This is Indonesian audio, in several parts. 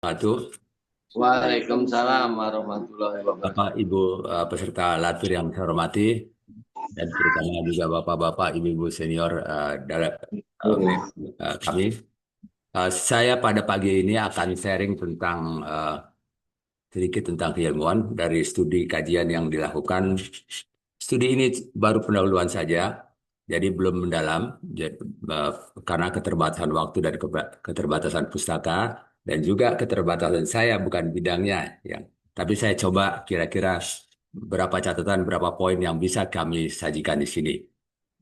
Satu, Waalaikumsalam warahmatullahi Bapak wabarakatuh. Ibu peserta Latvia yang saya hormati, dan terutama juga Bapak-Bapak, Ibu-Ibu senior dalam web kami. Saya pada pagi ini akan sharing tentang sedikit tentang keilmuan dari studi kajian yang dilakukan. Studi ini baru pendahuluan saja, jadi belum mendalam, eh, karena keterbatasan waktu dan keterbatasan pustaka dan juga keterbatasan saya bukan bidangnya, yang. Tapi saya coba kira-kira berapa catatan, berapa poin yang bisa kami sajikan di sini.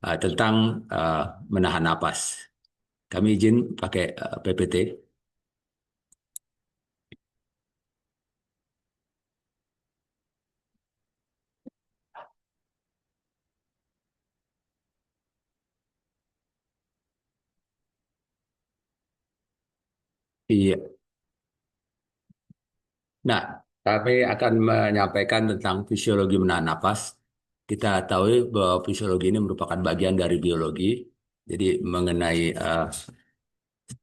Tentang eh, menahan napas. Kami izin pakai PPT. Iya. Nah, kami akan menyampaikan tentang fisiologi menahan napas. Kita tahu bahwa fisiologi ini merupakan bagian dari biologi, jadi mengenai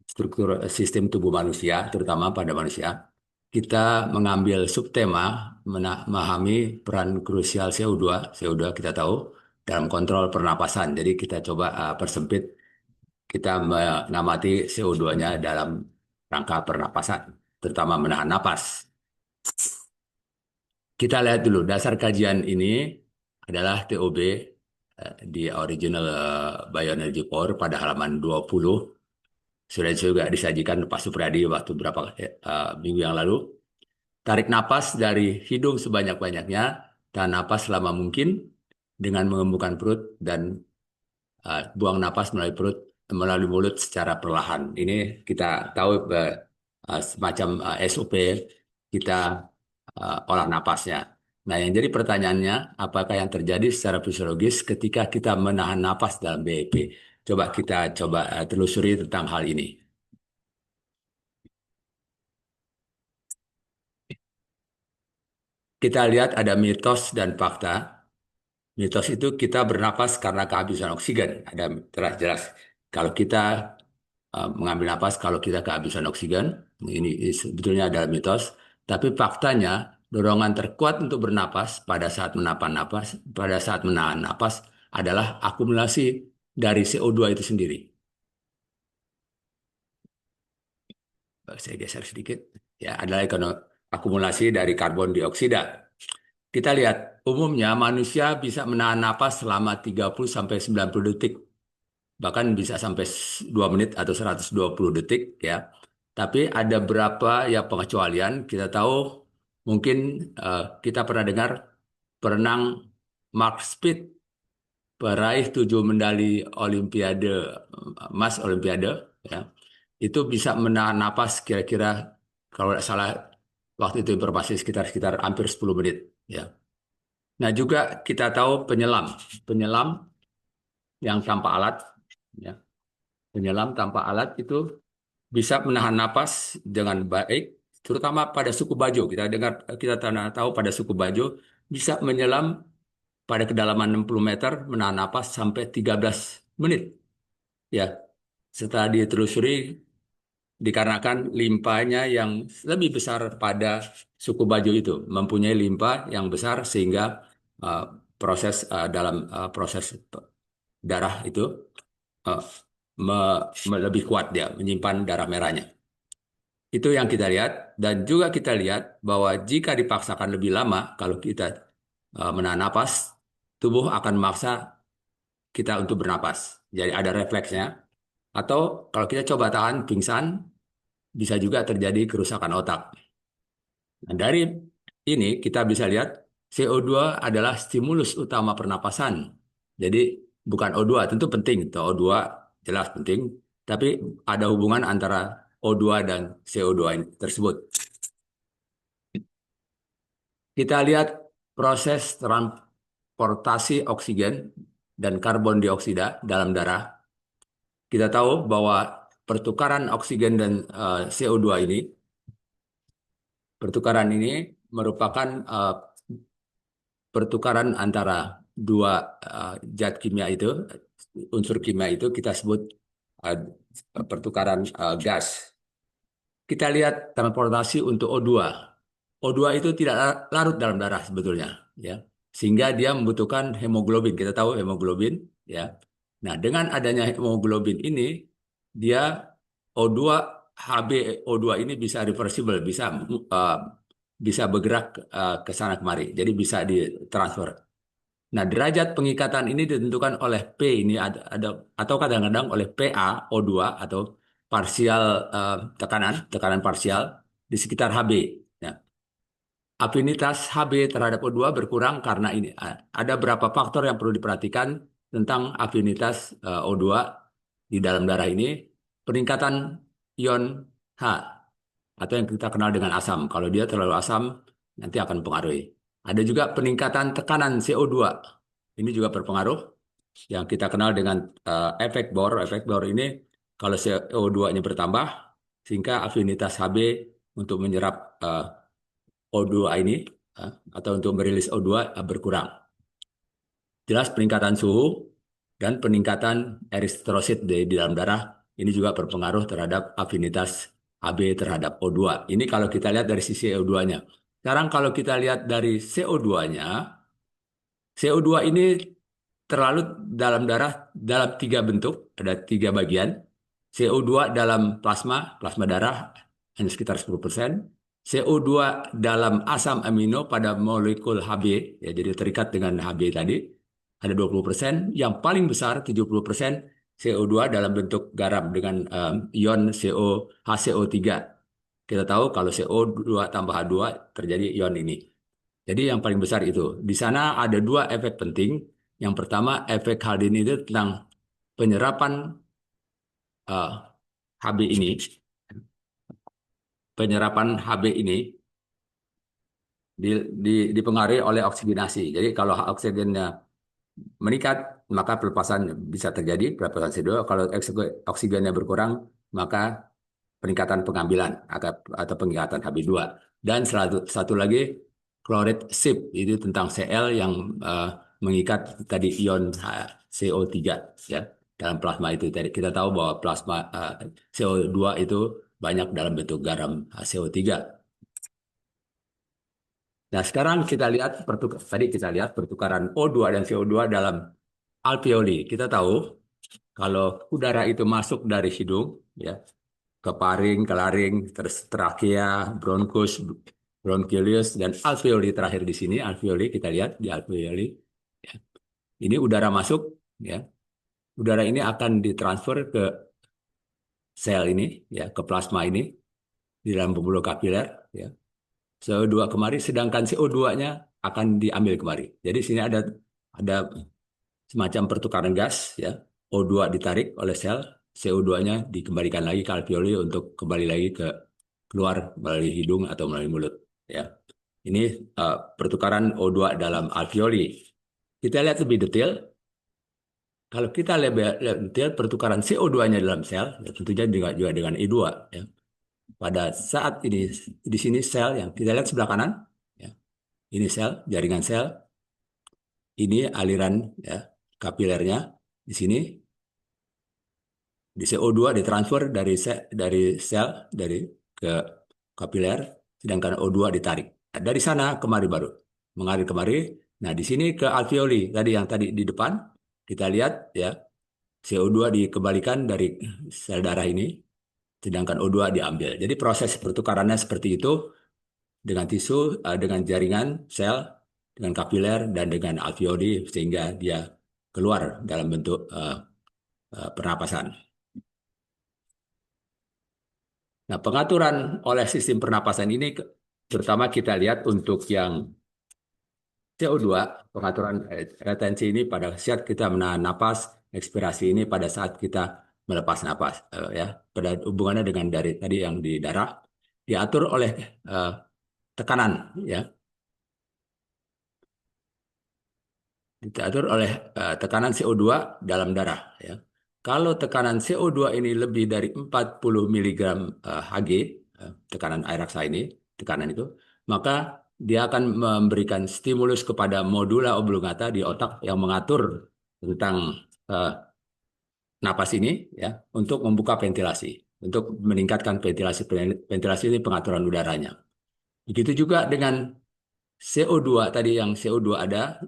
struktur sistem tubuh manusia, terutama pada manusia. Kita mengambil subtema memahami peran krusial CO2. CO2 kita tahu dalam kontrol pernapasan. Jadi kita coba persempit, kita mengamati CO2-nya dalam rangka pernapasan, terutama menahan napas. Kita lihat dulu, dasar kajian ini adalah TOB di Original Bioenergy Power pada halaman 20. Sudah juga disajikan Pak Supriyadi waktu beberapa minggu yang lalu. Tarik napas dari hidung sebanyak-banyaknya, tahan napas selama mungkin dengan mengembungkan perut, dan buang napas melalui mulut secara perlahan. Ini kita tahu semacam SOP kita olah napasnya. Nah, yang jadi pertanyaannya, apakah yang terjadi secara fisiologis ketika kita menahan napas dalam BEP? Coba telusuri tentang hal ini. Kita lihat ada mitos dan fakta. Mitos itu kita bernapas karena kehabisan oksigen. Ada jelas-jelas. Kalau kita mengambil napas, kalau kita kehabisan oksigen, ini sebetulnya adalah mitos. Tapi faktanya, dorongan terkuat untuk bernapas pada saat menahan napas adalah akumulasi dari CO2 itu sendiri. Saya geser sedikit. Ya, adalah akumulasi dari karbon dioksida. Kita lihat, umumnya manusia bisa menahan napas selama 30 sampai 90 detik, bahkan bisa sampai 2 menit atau 120 detik ya. Tapi ada berapa ya pengecualian. Kita tahu mungkin kita pernah dengar perenang Mark Speed, peraih 7 medali Olimpiade, emas Olimpiade ya. Itu bisa menahan napas kira-kira, kalau tidak salah waktu itu informasi sekitar sekitar hampir 10 menit ya. Nah, juga kita tahu penyelam, penyelam yang tanpa alat, ya, penyelam tanpa alat itu bisa menahan napas dengan baik, terutama pada suku Bajo. Kita tahu pada suku Bajo bisa menyelam pada kedalaman 60 meter, menahan napas sampai 13 menit. Ya, setelah ditelusuri dikarenakan limpanya yang lebih besar pada suku Bajo itu, mempunyai limpa yang besar sehingga uh, dalam proses darah itu uh, lebih kuat, dia menyimpan darah merahnya. Itu yang kita lihat, dan juga kita lihat bahwa jika dipaksakan lebih lama, kalau kita menahan napas, tubuh akan memaksa kita untuk bernapas. Jadi ada refleksnya. Atau kalau kita coba tahan pingsan, bisa juga terjadi kerusakan otak. Nah, dari ini kita bisa lihat CO2 adalah stimulus utama pernapasan. Jadi bukan O2, tentu penting. O2 jelas penting, tapi ada hubungan antara O2 dan CO2 ini tersebut. Kita lihat proses transportasi oksigen dan karbon dioksida dalam darah. Kita tahu bahwa pertukaran oksigen dan CO2 ini, pertukaran ini merupakan pertukaran antara dua zat kimia itu, unsur kimia itu kita sebut uh, pertukaran gas. kita lihat transportasi untuk O2. O2 itu tidak larut dalam darah sebetulnya, ya. Sehingga dia membutuhkan hemoglobin. Kita tahu hemoglobin, ya. Nah, dengan adanya hemoglobin ini, dia O2 Hb O2 ini bisa reversible, uh, bisa bergerak ke sana kemari. Jadi bisa ditransfer. Nah, derajat pengikatan ini ditentukan oleh P ini ada atau kadang-kadang oleh PA O2 atau parsial tekanan parsial di sekitar Hb. Ya. Afinitas Hb terhadap O2 berkurang karena ini ada beberapa faktor yang perlu diperhatikan tentang afinitas O2 di dalam darah ini. Peningkatan ion H atau yang kita kenal dengan asam. Kalau dia terlalu asam nanti akan mempengaruhi. Ada juga peningkatan tekanan CO2. Ini juga berpengaruh yang kita kenal dengan efek Bohr. Efek Bohr ini kalau CO2-nya bertambah sehingga afinitas Hb untuk menyerap O2 ini atau untuk merilis O2 berkurang. Jelas peningkatan suhu dan peningkatan eritrosit di dalam darah ini juga berpengaruh terhadap afinitas Hb terhadap O2. Ini kalau kita lihat dari sisi O2-nya. Sekarang kalau kita lihat dari CO2-nya, CO2 ini terlarut dalam darah dalam tiga bentuk, ada tiga bagian. CO2 dalam plasma darah hanya sekitar 10%. CO2 dalam asam amino pada molekul Hb, ya, jadi terikat dengan Hb tadi, ada 20%. Yang paling besar 70% CO2 dalam bentuk garam dengan ion HCO3. Kita tahu kalau CO2 tambah H2 terjadi ion ini. Jadi yang paling besar itu. Di sana ada dua efek penting. Yang pertama, efek Haldini itu tentang penyerapan eh, Hb ini. Penyerapan Hb ini dipengaruhi oleh oksigenasi. Jadi kalau oksigennya meningkat, maka pelepasan bisa terjadi, pelepasan CO2. Kalau oksigennya berkurang, maka peningkatan pengambilan atau peningkatan Hb2. Dan satu lagi, klorid SIP, itu tentang Cl yang mengikat tadi ion CO3, ya, dalam plasma itu. Tadi kita tahu bahwa plasma CO2 itu banyak dalam bentuk garam CO3. Nah, sekarang tadi kita lihat pertukaran O2 dan CO2 dalam alveoli. Kita tahu kalau udara itu masuk dari hidung, ya, ke paring, ke laring, terus trakea, bronkus, bronchioles, dan alveoli terakhir di sini. Alveoli kita lihat di alveoli. Ya. Ini udara masuk, ya. Udara ini akan ditransfer ke sel ini, ya, ke plasma ini di dalam pembuluh kapiler, ya. CO2 kemari, sedangkan CO2-nya akan diambil kemari. Jadi sini ada semacam pertukaran gas, ya. O2 ditarik oleh sel, CO2-nya dikembalikan lagi ke alveoli untuk kembali lagi keluar melalui hidung atau melalui mulut, ya. Ini pertukaran O2 dalam alveoli. Kita lihat lebih detail. Kalau kita lebih detail pertukaran CO2-nya dalam sel, ya tentunya juga dengan E2, ya. Pada saat ini di sini sel yang kita lihat sebelah kanan, ya. Ini sel, jaringan sel. Ini aliran, ya, kapilernya di sini. Di CO2 ditransfer dari sel ke kapiler, sedangkan O2 ditarik. Nah, dari sana kemari baru mengalir kemari. Nah, di sini ke alveoli tadi yang tadi di depan kita lihat, ya, CO2 dikembalikan dari sel darah ini, sedangkan O2 diambil. Jadi proses pertukarannya seperti itu dengan tisu, dengan jaringan sel, dengan kapiler dan dengan alveoli sehingga dia keluar dalam bentuk pernapasan. Nah, pengaturan oleh sistem pernapasan ini terutama kita lihat untuk yang CO2, pengaturan retensi ini pada saat kita menahan napas, ekspirasi ini pada saat kita melepas napas, ya. Pada hubungannya dengan dari tadi yang di darah diatur oleh eh, tekanan, ya. Diatur oleh tekanan CO2 dalam darah, ya. Kalau tekanan CO2 ini lebih dari 40 miligram Hg, tekanan air raksa ini, tekanan itu, maka dia akan memberikan stimulus kepada modula oblongata di otak yang mengatur tentang napas ini, ya, untuk membuka ventilasi. untuk meningkatkan ventilasi. Ventilasi ini pengaturan udaranya. Begitu juga dengan CO2 tadi, yang CO2 ada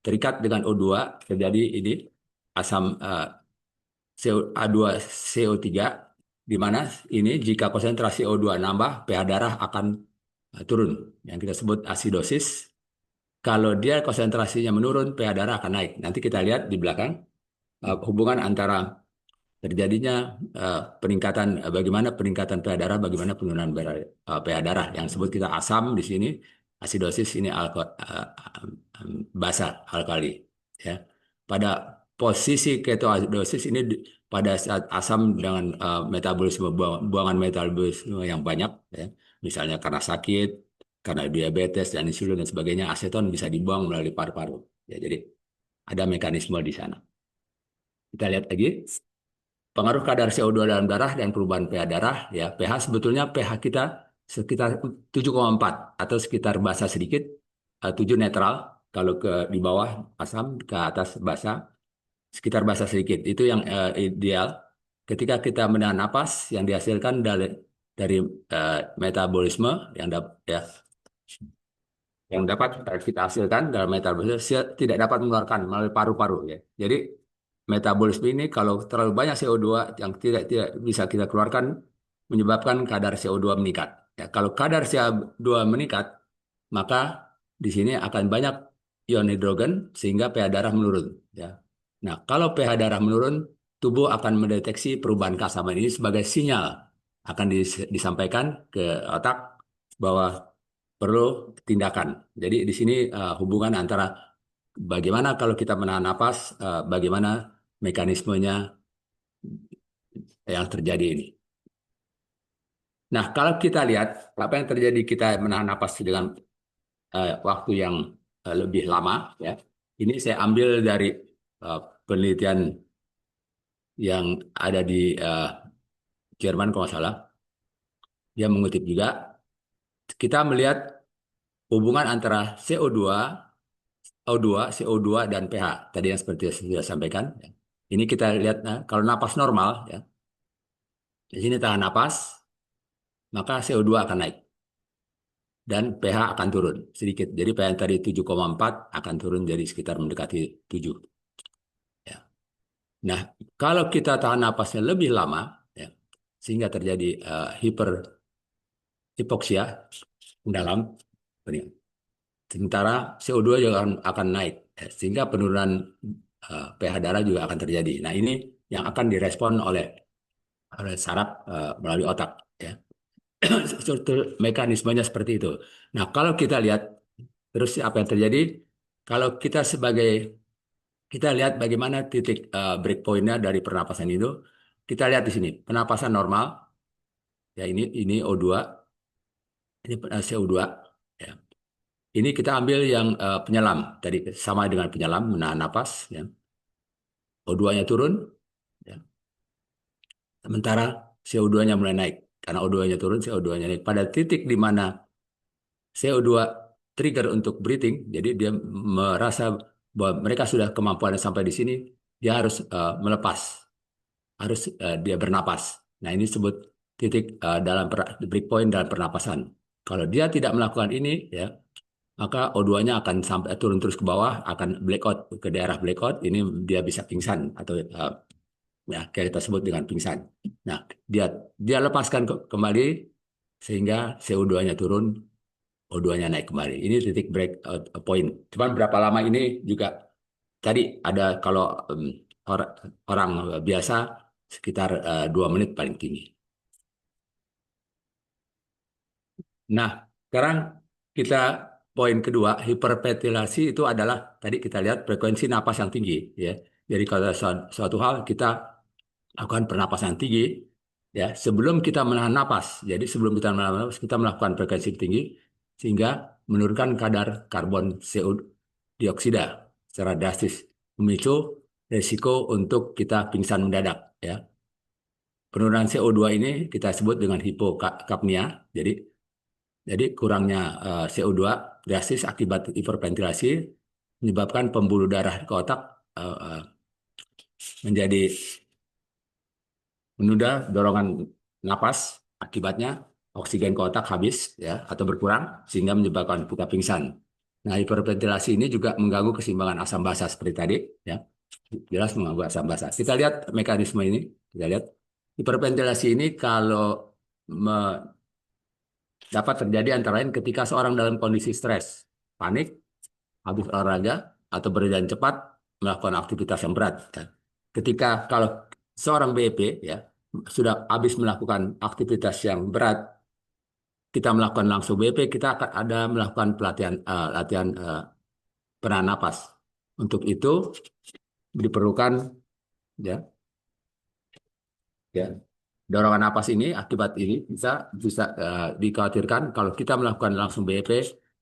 terikat dengan O2, terjadi ini asam CO2 CO3, di mana ini jika konsentrasi O2 nambah, pH darah akan turun, yang kita sebut asidosis. Kalau dia konsentrasinya menurun, pH darah akan naik. Nanti kita lihat di belakang hubungan antara terjadinya peningkatan, bagaimana peningkatan pH darah, bagaimana penurunan pH darah, yang sebut kita asam di sini, asidosis ini basa alkali, ya. Pada posisi ketoasidosis ini pada saat asam dengan metabolisme buangan metabolisme yang banyak, ya, misalnya karena sakit, karena diabetes dan insulin dan sebagainya, aseton bisa dibuang melalui paru-paru, ya. Jadi ada mekanisme di sana. Kita lihat lagi pengaruh kadar CO2 dalam darah dan perubahan pH darah, ya. pH sebetulnya pH kita sekitar 7,4 atau sekitar basa sedikit, 7 netral kalau ke di bawah asam, ke atas basa, sekitar basa sedikit. Itu yang ideal. Ketika kita menahan napas, yang dihasilkan dari metabolisme ya, yang dapat kita hasilkan dalam metabolisme tidak dapat mengeluarkan melalui paru-paru, ya. Jadi metabolisme ini kalau terlalu banyak CO2 yang tidak tidak bisa kita keluarkan, menyebabkan kadar CO2 meningkat. Ya, kalau kadar CO2 meningkat, maka di sini akan banyak ion hidrogen sehingga pH darah menurun, ya. Nah, kalau pH darah menurun, tubuh akan mendeteksi perubahan keasaman ini sebagai sinyal, akan disampaikan ke otak bahwa perlu tindakan. Jadi di sini hubungan antara bagaimana kalau kita menahan napas, bagaimana mekanismenya yang terjadi ini. Nah, kalau kita lihat apa yang terjadi kita menahan napas dengan waktu yang lebih lama, ya. Ini saya ambil dari uh, penelitian yang ada di Jerman kalau nggak salah. Dia mengutip juga. Kita melihat hubungan antara CO2, O2, CO2 dan pH. Tadi yang seperti yang saya sampaikan. Ya. Ini kita lihat, nah, kalau napas normal, ya, di sini tahan napas, maka CO2 akan naik dan pH akan turun sedikit. Jadi pH yang tadi 7,4 akan turun jadi sekitar mendekati 7. Ya. Nah, kalau kita tahan napasnya lebih lama, ya, sehingga terjadi hipoksia mendalam, sementara CO2 juga akan naik, ya, sehingga penurunan pH darah juga akan terjadi. Nah, ini yang akan direspon oleh saraf melalui otak, ya. Mekanismenya seperti itu. Nah, kalau kita lihat terus apa yang terjadi, kalau kita lihat bagaimana titik breakpointnya dari pernapasan itu, kita lihat di sini pernapasan normal, ya, ini O2, ini CO2, ya. Ini kita ambil yang penyelam tadi, sama dengan penyelam menahan napas, ya. O2-nya turun, ya. Sementara CO2-nya mulai naik. Karena O2-nya turun, CO2-nya naik. Pada titik di mana CO2 trigger untuk breathing, jadi dia merasa bahwa mereka sudah kemampuannya sampai di sini, dia harus melepas, harus dia bernapas. Nah, ini disebut titik dalam breakpoint dalam pernapasan. Kalau dia tidak melakukan ini, ya, maka O2-nya akan sampai turun terus ke bawah, akan blackout ke daerah blackout. Ini dia bisa pingsan atau ya kayak kita sebut dengan pingsan. Nah, dia dia lepaskan kembali sehingga CO2-nya turun, O2-nya naik kembali. Ini titik breakout point. Cuman berapa lama ini juga tadi ada kalau or- orang biasa sekitar 2 menit paling tinggi. Nah, sekarang kita poin kedua, hiperventilasi itu adalah tadi kita lihat frekuensi napas yang tinggi, ya. Jadi kalau suatu hal kita lakukan pernapasan tinggi, ya, sebelum kita menahan napas. Jadi sebelum kita menahan napas, kita melakukan frekuensi tinggi sehingga menurunkan kadar karbon CO dioksida secara drastis, memicu resiko untuk kita pingsan mendadak, ya. Penurunan CO2 ini kita sebut dengan hipokapnia. Jadi kurangnya CO2 drastis akibat hiperventilasi menyebabkan pembuluh darah ke otak menjadi menunda dorongan napas, akibatnya oksigen ke otak habis ya atau berkurang sehingga menyebabkan kita pingsan. Nah, hiperventilasi ini juga mengganggu keseimbangan asam basa seperti tadi ya. Jelas mengganggu asam basa. Kita lihat mekanisme ini, kita lihat hiperventilasi ini kalau dapat terjadi antara lain ketika seorang dalam kondisi stres, panik, habis olahraga, atau berjalan cepat melakukan aktivitas yang berat. Ketika kalau seorang BEP ya sudah habis melakukan aktivitas yang berat, kita melakukan langsung BEP, kita akan ada melakukan pelatihan latihan penahan napas. Untuk itu diperlukan ya ya dorongan napas ini akibat ini bisa bisa dikhawatirkan kalau kita melakukan langsung BEP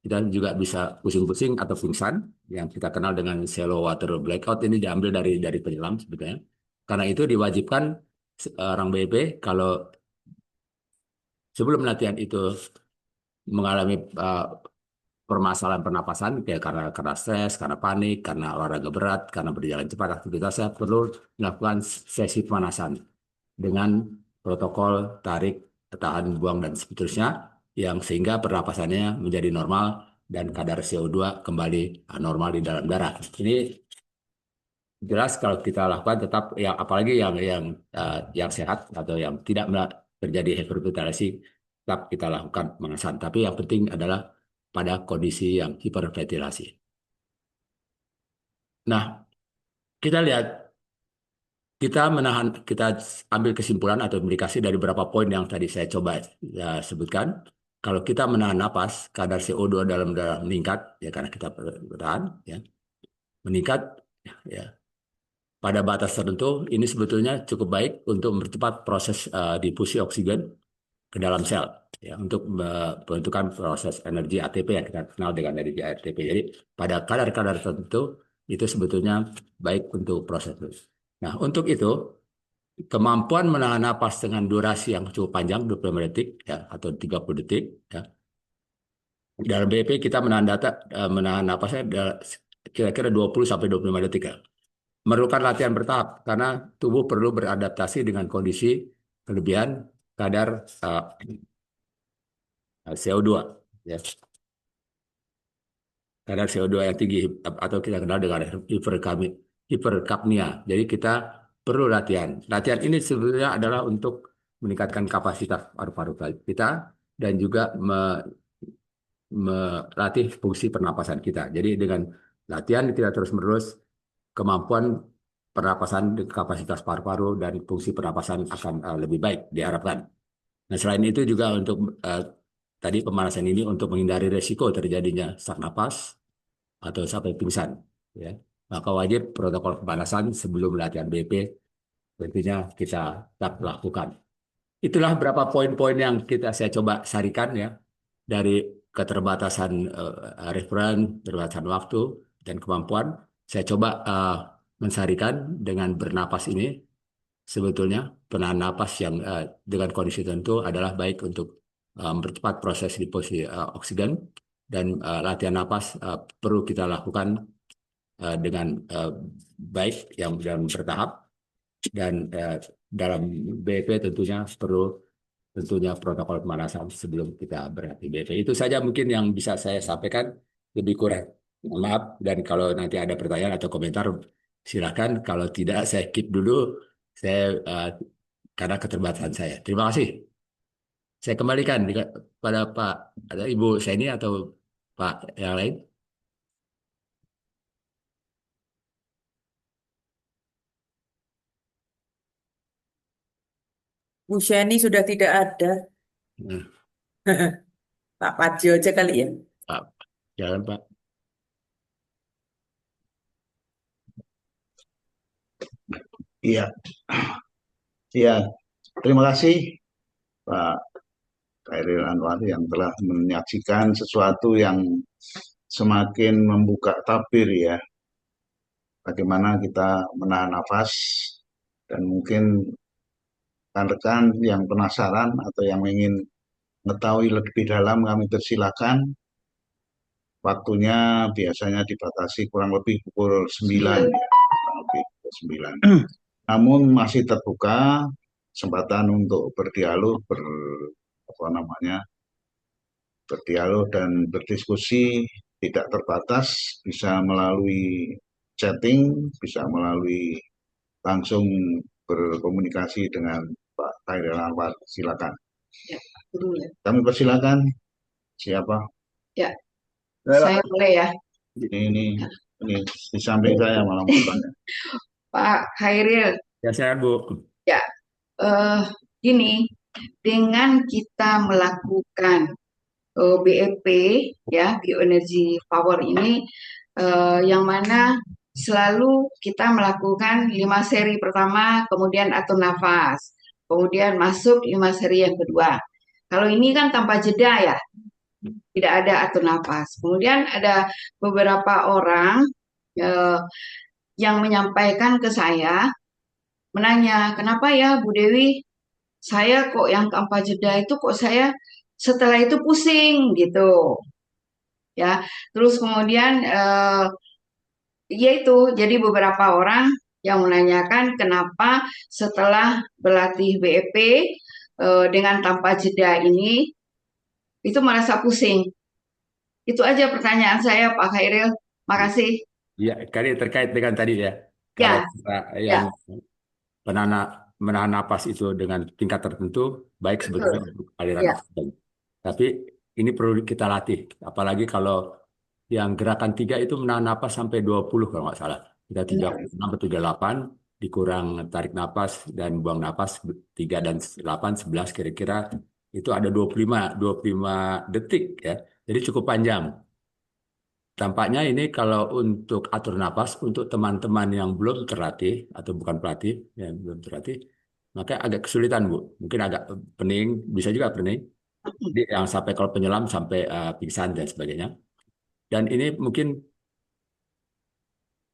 kita juga bisa pusing-pusing atau pingsan yang kita kenal dengan shallow water blackout ini diambil dari penyelam sebetulnya. Karena itu diwajibkan orang BEP kalau sebelum latihan itu mengalami permasalahan pernapasan kayak karena stres, karena panik, karena olahraga berat, karena berjalan cepat aktivitasnya perlu melakukan sesi pemanasan dengan protokol tarik, tahan, buang, dan seterusnya, yang sehingga pernapasannya menjadi normal dan kadar CO2 kembali normal di dalam darah. Ini jelas kalau kita lakukan tetap yang apalagi yang sehat atau yang tidak terjadi hyperventilasi tetap kita lakukan pemanasan. Tapi yang penting adalah pada kondisi yang hiperventilasi. Nah, kita lihat kita ambil kesimpulan atau indikasi dari beberapa poin yang tadi saya coba sebutkan. Kalau kita menahan napas, kadar CO2 dalam darah meningkat, ya karena kita bertahan, ya meningkat, ya pada batas tertentu. Ini sebetulnya cukup baik untuk mempercepat proses difusi oksigen ke dalam sel, ya untuk pembentukan proses energi ATP yang kita kenal dengan energi ATP. Jadi pada kadar-kadar tertentu itu sebetulnya baik untuk proses. Nah, untuk itu kemampuan menahan napas dengan durasi yang cukup panjang, 25 detik ya, atau 30 detik. Ya. Dalam BP kita menahan napasnya kira-kira 20 sampai 25 detik. Ya. Memerlukan latihan bertahap karena tubuh perlu beradaptasi dengan kondisi kelebihan kadar CO2. Ya. Kadar CO2 yang tinggi atau kita kenal dengan hiperkapnia. Jadi kita perlu latihan. Latihan ini sebenarnya adalah untuk meningkatkan kapasitas paru-paru kita dan juga melatih fungsi pernapasan kita. Jadi dengan latihan kita terus-menerus kemampuan pernapasan, kapasitas paru-paru dan fungsi pernapasan akan lebih baik diharapkan. Nah, selain itu juga untuk tadi pemanasan ini untuk menghindari resiko terjadinya sak napas atau sampai pingsan. Ya. Maka wajib protokol pemanasan sebelum latihan BP tentunya kita tetap lakukan. Itulah beberapa poin-poin yang saya coba sarikan ya dari keterbatasan referen, keterbatasan waktu dan kemampuan. Saya coba mensarikan dengan bernapas ini sebetulnya penahan napas yang dengan kondisi tertentu adalah baik untuk mempercepat proses difusi oksigen dan latihan napas perlu kita lakukan dengan baik yang bertahap dan dalam BP tentunya protokol pemanasan sebelum kita berhenti BP. Itu saja mungkin yang bisa saya sampaikan, lebih kurang. Mohon maaf, dan kalau nanti ada pertanyaan atau komentar, silakan. Kalau tidak, saya keep dulu. Saya karena keterbatasan saya. Terima kasih. Saya kembalikan kepada Pak, ada Ibu Seni atau Pak yang lain. Bu Sheni sudah tidak ada. Nah, Pak Pajo aja kali ya. Pak, jalan Pak. Iya, iya. Terima kasih Pak Khairil Anwar yang telah menyaksikan sesuatu yang semakin membuka tabir ya. Bagaimana kita menahan nafas dan mungkin rekan-rekan yang penasaran atau yang ingin mengetahui lebih dalam kami persilakan. Waktunya biasanya dibatasi kurang lebih pukul 9 ya, kurang lebih pukul 9. Namun masih terbuka kesempatan untuk berdialog, apa namanya, berdialog dan berdiskusi tidak terbatas, bisa melalui chatting, bisa melalui langsung berkomunikasi dengan Pak Khairil Anwar. Silakan. Ya, dulu ya. Kami persilakan. Siapa? Ya, saya boleh ya. Ini di samping saya malam bertanya. Pak Khairil, Ya, saya Bu. ya, gini, dengan kita melakukan BEP, ya, Bioenergy Power ini, yang mana selalu kita melakukan 5 seri pertama, kemudian atur nafas, kemudian masuk 5 seri yang kedua. Kalau ini kan tanpa jeda ya, tidak ada atur nafas. Kemudian ada beberapa orang yang menyampaikan ke saya, menanya, kenapa ya Bu Dewi, saya kok yang tanpa jeda itu kok saya setelah itu pusing gitu. Ya, terus kemudian yaitu jadi beberapa orang yang menanyakan kenapa setelah berlatih BEP dengan tanpa jeda ini itu merasa pusing. Itu aja pertanyaan saya, Pak Khairil. Makasih. Ya, kali terkait dengan tadi ya. Kalau Ya, kita ya, yang menahan napas itu dengan tingkat tertentu, baik sebetulnya betul. untuk aliran Ya, oksigen. Tapi ini perlu kita latih. Apalagi kalau yang gerakan 3 itu menahan napas sampai 20 kalau nggak salah. Kita benar. 36 atau 38, dikurang tarik napas dan buang napas 3 dan 8, 11 kira-kira. Itu ada 25 detik ya. Jadi cukup panjang. Tampaknya ini kalau untuk atur napas, untuk teman-teman yang belum terlatih atau bukan pelatih, yang belum terlatih, maka agak kesulitan, Bu. Mungkin agak pening, bisa juga pening. Jadi yang sampai kalau penyelam sampai pingsan dan sebagainya. Dan ini mungkin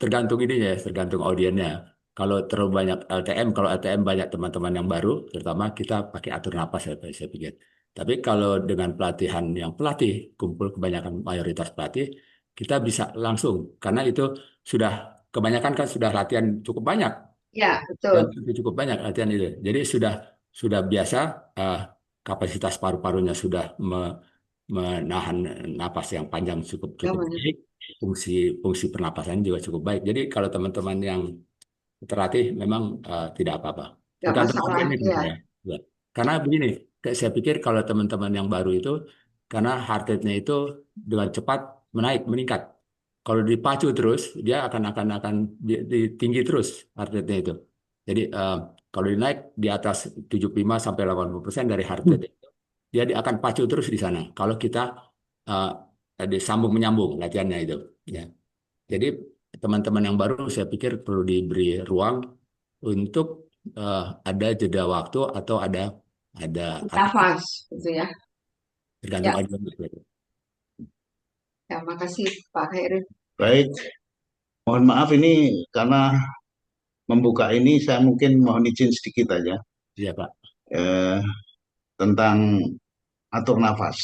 tergantung ini ya, tergantung audiennya. Kalau terlalu banyak LTM, kalau LTM banyak teman-teman yang baru, terutama kita pakai atur napas saya pikir. Tapi kalau dengan pelatihan yang pelatih, kumpul kebanyakan mayoritas pelatih, kita bisa langsung karena itu sudah kebanyakan kan sudah latihan cukup banyak Ya, dan betul. itu cukup banyak latihan itu. Jadi sudah biasa eh, kapasitas paru-parunya sudah menahan napas yang panjang cukup Ya, cukup benar. baik. Fungsi fungsi pernapasan juga cukup baik. Jadi kalau teman-teman yang terlatih memang tidak apa-apa. Nggak Tergantung masalah. audiennya Ya, gitu ya. Ya. Karena begini, saya pikir kalau teman-teman yang baru itu karena heart rate-nya itu dengan cepat meningkat. Kalau dipacu terus, dia akan tinggi terus heart rate-nya itu. Jadi kalau dinaik di atas 75 sampai 80% dari heart rate itu, dia akan pacu terus di sana. Kalau kita disambung menyambung latihannya itu, ya. Jadi teman-teman yang baru saya pikir perlu diberi ruang untuk ada jeda waktu atau ada nafas, gitu ya. tergantung Ya, audiens. ya, makasih Pak Khairil. Baik, mohon maaf ini karena membuka ini saya mungkin mohon izin sedikit aja Iya Pak. eh, tentang atur nafas.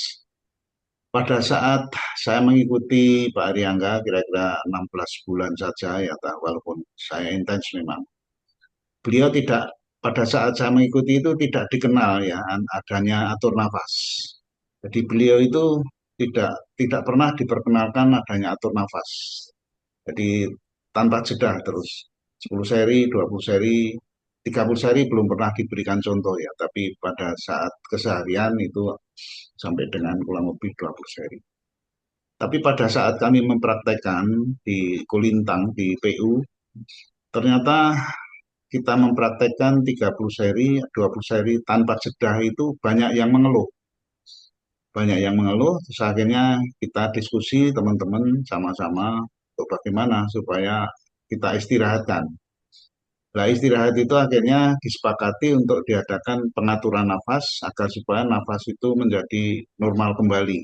Pada saat saya mengikuti Pak Ariangga kira-kira 16 bulan saja ya, walaupun saya intens memang. Beliau tidak pada saat saya mengikuti itu tidak dikenal ya adanya atur nafas. Jadi beliau itu tidak pernah diperkenalkan adanya atur nafas. Jadi tanpa jeda terus 10 seri, 20 seri, 30 seri belum pernah diberikan contoh ya, tapi pada saat keseharian itu sampai dengan kurang lebih 20 seri. Tapi pada saat kami mempraktekkan di Kulintang, di PU, ternyata kita mempraktekkan 30 seri, 20 seri tanpa jeda itu banyak yang mengeluh. Banyak yang mengeluh, terus akhirnya kita diskusi teman-teman sama-sama untuk bagaimana supaya kita istirahatkan. Nah, istirahat itu akhirnya disepakati untuk diadakan pengaturan nafas agar supaya nafas itu menjadi normal kembali.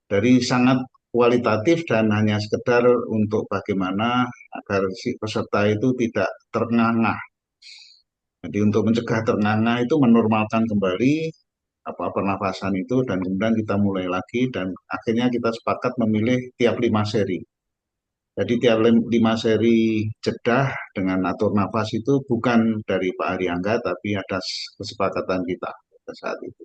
Dari sangat kualitatif dan hanya sekedar untuk bagaimana agar si peserta itu tidak terengah-engah. Jadi untuk mencegah terengah-engah itu menormalkan kembali apa pernafasan itu dan kemudian kita mulai lagi dan akhirnya kita sepakat memilih tiap 5 seri. Jadi tiap 5 seri jedah dengan atur nafas itu bukan dari Pak Ariangga, tapi ada kesepakatan kita pada saat itu.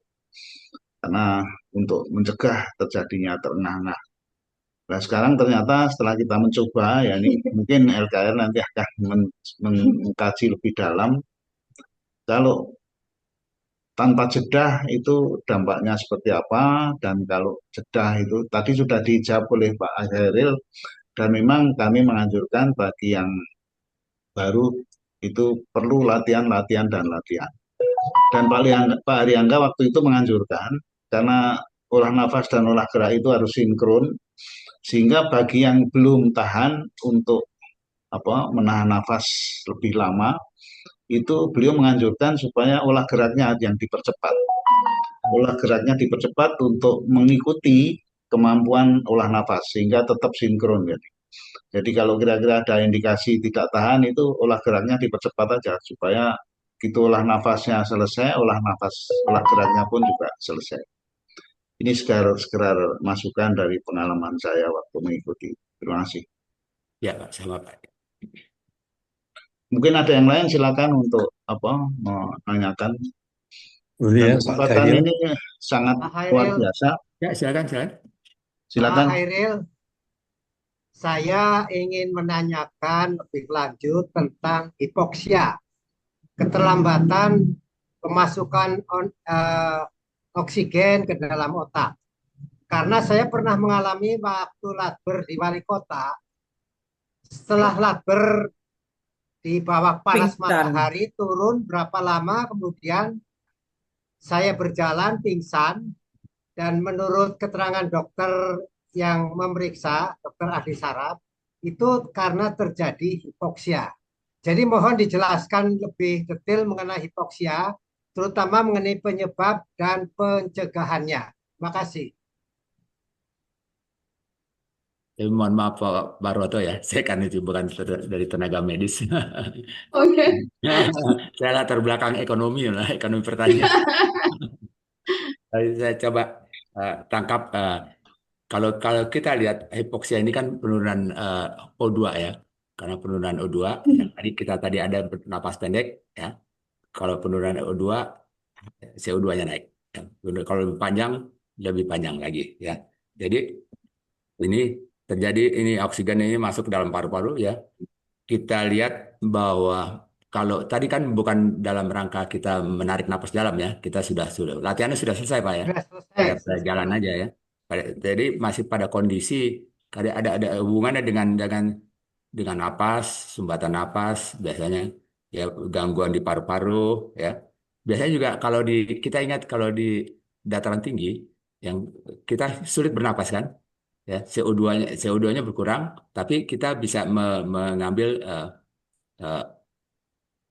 Karena untuk mencegah terjadinya terengah-engah. Nah sekarang ternyata setelah kita mencoba, ya ini mungkin LKR nanti akan mengkaji lebih dalam. Kalau tanpa jedah itu dampaknya seperti apa, dan kalau jedah itu tadi sudah dijawab oleh Pak Khairil, dan memang kami menganjurkan bagi yang baru itu perlu latihan, latihan, dan latihan. Dan Pak Ariangga waktu itu menganjurkan, karena olah nafas dan olah gerak itu harus sinkron, sehingga bagi yang belum tahan untuk menahan nafas lebih lama, itu beliau menganjurkan supaya olah geraknya yang dipercepat. Olah geraknya dipercepat untuk mengikuti kemampuan olah nafas, sehingga tetap sinkron. Jadi kalau kira-kira ada indikasi tidak tahan, itu olah geraknya dipercepat aja, supaya gitu olah nafasnya selesai, olah geraknya pun juga selesai. Ini sekedar masukan dari pengalaman saya waktu mengikuti. Terima kasih. Ya, Pak, sama Pak. Mungkin ada yang lain, silakan untuk menanyakan. Boleh Dan ya, Pak kesempatan Khairil. ini sangat Pak luar Khairil, biasa. Ya, silakan, silakan. Pak Silakan. Khairil, saya ingin menanyakan lebih lanjut tentang hipoksia, keterlambatan pemasukan oksigen ke dalam otak. Karena saya pernah mengalami waktu labor di wali kota, setelah labor di bawah panas Pingsan. matahari turun berapa lama kemudian saya berjalan pingsan, dan menurut keterangan dokter yang memeriksa, dokter ahli saraf, itu karena terjadi hipoksia. Jadi mohon dijelaskan lebih detail mengenai hipoksia, terutama mengenai penyebab dan pencegahannya. Terima kasih. Mohon maaf Pak Baroto ya, saya kan itu bukan dari tenaga medis. Oke. Saya latar belakang ekonomi lah, ekonomi pertanian. Saya coba tangkap. Kalau kita lihat hipoksia ini kan penurunan O2 ya, karena penurunan O2. Tadi kita ada napas pendek ya. Kalau penurunan O2, CO2-nya naik. Ya. Kalau lebih panjang lagi ya. Jadi ini terjadi, ini oksigen ini masuk dalam paru-paru ya. Kita lihat bahwa kalau tadi kan bukan dalam rangka kita menarik napas dalam ya, kita sudah latihannya sudah selesai Pak ya, Sudah selesai. pada jalan aja ya. Jadi masih pada kondisi ada hubungannya dengan napas, sumbatan napas biasanya ya, gangguan di paru-paru ya. Biasanya juga kalau kita ingat kalau di dataran tinggi yang kita sulit bernapas kan ya, CO2-nya berkurang, tapi kita bisa mengambil eh,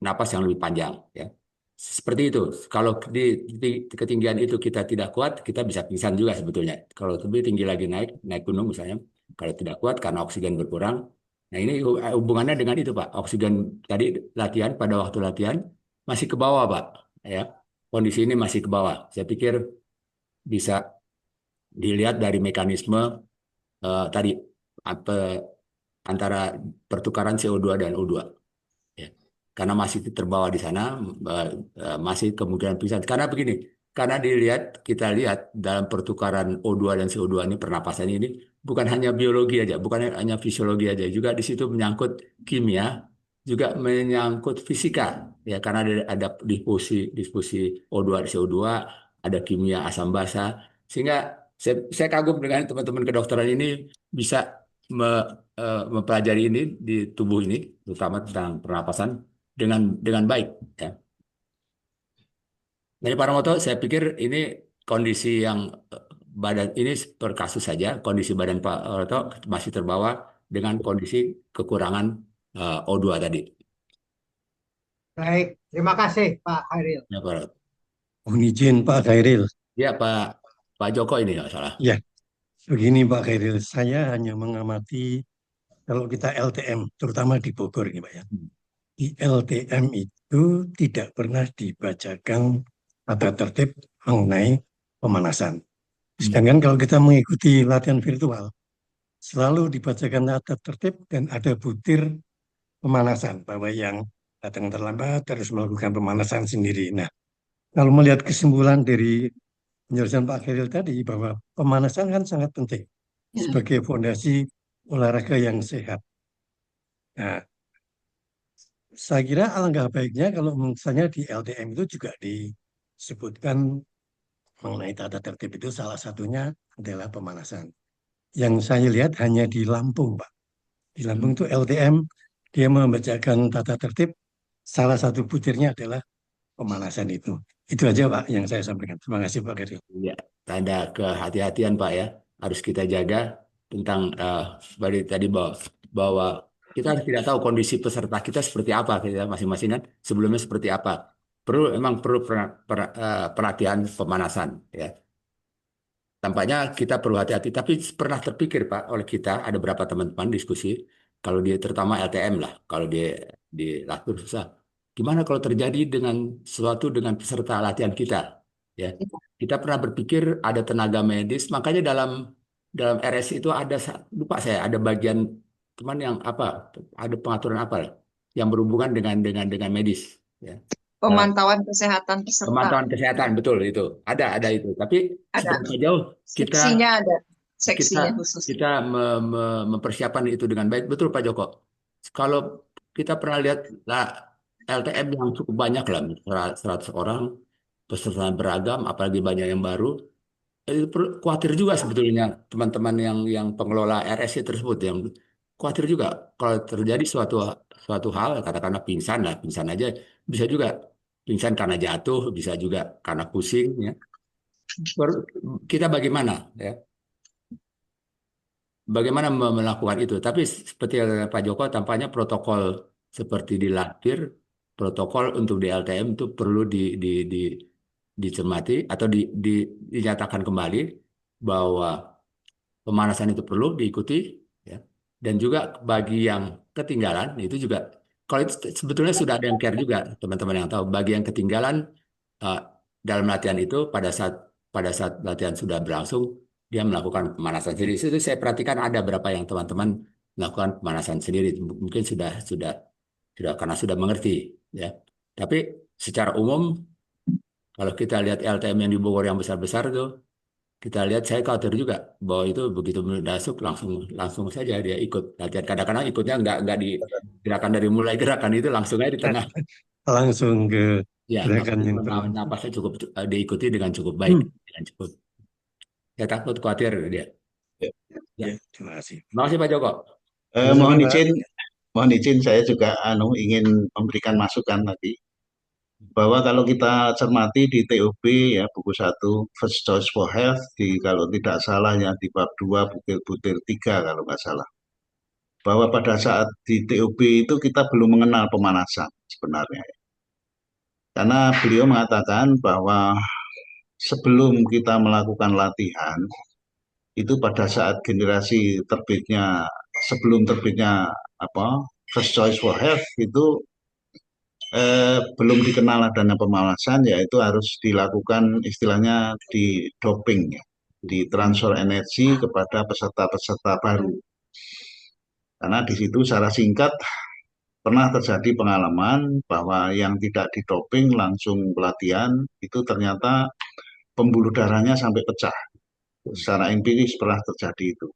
napas yang lebih panjang ya. Seperti itu. Kalau di ketinggian itu kita tidak kuat, kita bisa pingsan juga sebetulnya. Kalau lebih tinggi lagi naik gunung misalnya, kalau tidak kuat karena oksigen berkurang. Nah, ini hubungannya dengan itu, Pak. Oksigen tadi pada waktu latihan masih ke bawah, Pak. Ya. Kondisi ini masih ke bawah. Saya pikir bisa dilihat dari mekanisme tadi antara pertukaran CO2 dan O2. Ya. Karena masih terbawa di sana, masih kemungkinan pingsan. Karena begini, karena kita lihat dalam pertukaran O2 dan CO2 ini, pernapasan ini bukan hanya biologi aja, bukan hanya fisiologi aja, juga di situ menyangkut kimia, juga menyangkut fisika. Ya, karena ada diffusi O2 dan CO2, ada kimia asam basa, sehingga saya kagum dengan teman-teman kedokteran ini bisa mempelajari ini di tubuh ini, terutama tentang pernapasan dengan baik ya. Dari Paramoto, saya pikir ini kondisi yang badan ini per kasus saja, kondisi badan Pak Paramoto masih terbawa dengan kondisi kekurangan O2 tadi. Baik, terima kasih Pak Khairil. Ya, Pak. Mohon izin Pak Khairil. Ya, Pak Joko ini nggak salah. Ya, begini Pak Khairil, saya hanya mengamati kalau kita LTM, terutama di Bogor ini Pak ya. Di LTM itu tidak pernah dibacakan tata tertib mengenai pemanasan. Sedangkan kalau kita mengikuti latihan virtual, selalu dibacakan tata tertib dan ada butir pemanasan bahwa yang datang terlambat harus melakukan pemanasan sendiri. Nah, kalau melihat kesimpulan dari penjelasan Pak Khairil tadi bahwa pemanasan kan sangat penting Ya. sebagai fondasi olahraga yang sehat. Nah, saya kira alangkah baiknya kalau misalnya di LTM itu juga disebutkan mengenai tata tertib itu salah satunya adalah pemanasan. Yang saya lihat hanya di Lampung, Pak. Di Lampung itu LTM, dia membacakan tata tertib, salah satu butirnya adalah pemanasan itu. Itu aja Pak yang saya sampaikan. Terima kasih Pak Khairil. Ya, tanda kehati-hatian Pak ya, harus kita jaga tentang seperti tadi bahwa kita tidak tahu kondisi peserta kita seperti apa kita masing-masing kan sebelumnya seperti apa. Emang perlu pelatihan pemanasan ya. Tampaknya kita perlu hati-hati, tapi pernah terpikir Pak oleh kita ada beberapa teman-teman diskusi kalau dia terutama LTM lah, kalau dia di latih susah. Gimana kalau terjadi dengan sesuatu dengan peserta latihan kita? Ya, kita pernah berpikir ada tenaga medis, makanya dalam RS itu ada lupa saya ada bagian teman yang apa, ada pengaturan apa lah, yang berhubungan dengan medis. Ya. Pemantauan kesehatan peserta. Pemantauan kesehatan betul itu ada itu tapi Ada. seberapa jauh kita Seksinya ada. kita Seksinya khusus. kita mempersiapkan itu dengan baik betul Pak Joko. Kalau kita pernah lihat lah LTM yang cukup banyak lah 100 orang peserta beragam apalagi banyak yang baru itu khawatir juga sebetulnya teman-teman yang pengelola RSC tersebut yang khawatir juga kalau terjadi suatu suatu hal katakanlah pingsan aja bisa juga pingsan karena jatuh bisa juga karena pusing ya. Kita bagaimana ya bagaimana melakukan itu tapi seperti yang Pak Joko tampaknya protokol seperti di Latir protokol untuk di LTM itu perlu dicermati atau dinyatakan kembali bahwa pemanasan itu perlu diikuti ya. Dan juga bagi yang ketinggalan itu juga kalau itu sebetulnya sudah ada yang care juga teman-teman yang tahu bagi yang ketinggalan eh, dalam latihan itu pada saat latihan sudah berlangsung dia melakukan pemanasan sendiri. Itu saya perhatikan ada berapa yang teman-teman melakukan pemanasan sendiri mungkin sudah karena sudah mengerti ya. Tapi secara umum kalau kita lihat LTM yang di Bogor yang besar-besar tuh kita lihat saya khawatir juga bahwa itu begitu masuk langsung langsung saja dia ikut latihan kadang-kadang ikutnya nggak di gerakan dari mulai gerakan itu langsung aja di tengah Langsung ke ya gerakan yang napasnya cukup diikuti dengan cukup baik dengan cukup saya takut khawatir dia Ya. ya. Terima kasih. Terima kasih Pak Joko. Mohon Pak. izin saya juga ingin memberikan masukan tadi bahwa kalau kita cermati di TOB ya buku 1 First Choice for Health di kalau tidak salah ya di bab 2 butir-butir 3 kalau nggak salah bahwa pada saat di TOB itu kita belum mengenal pemanasan sebenarnya karena beliau mengatakan bahwa sebelum kita melakukan latihan itu pada saat generasi terbitnya sebelum terbitnya apa First Choice for Health itu belum dikenal adanya pemanasan yaitu harus dilakukan istilahnya di doping ya, di transfer energi kepada peserta-peserta baru. Karena di situ secara singkat pernah terjadi pengalaman bahwa yang tidak didoping langsung pelatihan itu ternyata pembuluh darahnya sampai pecah. Secara empiris pernah terjadi itu.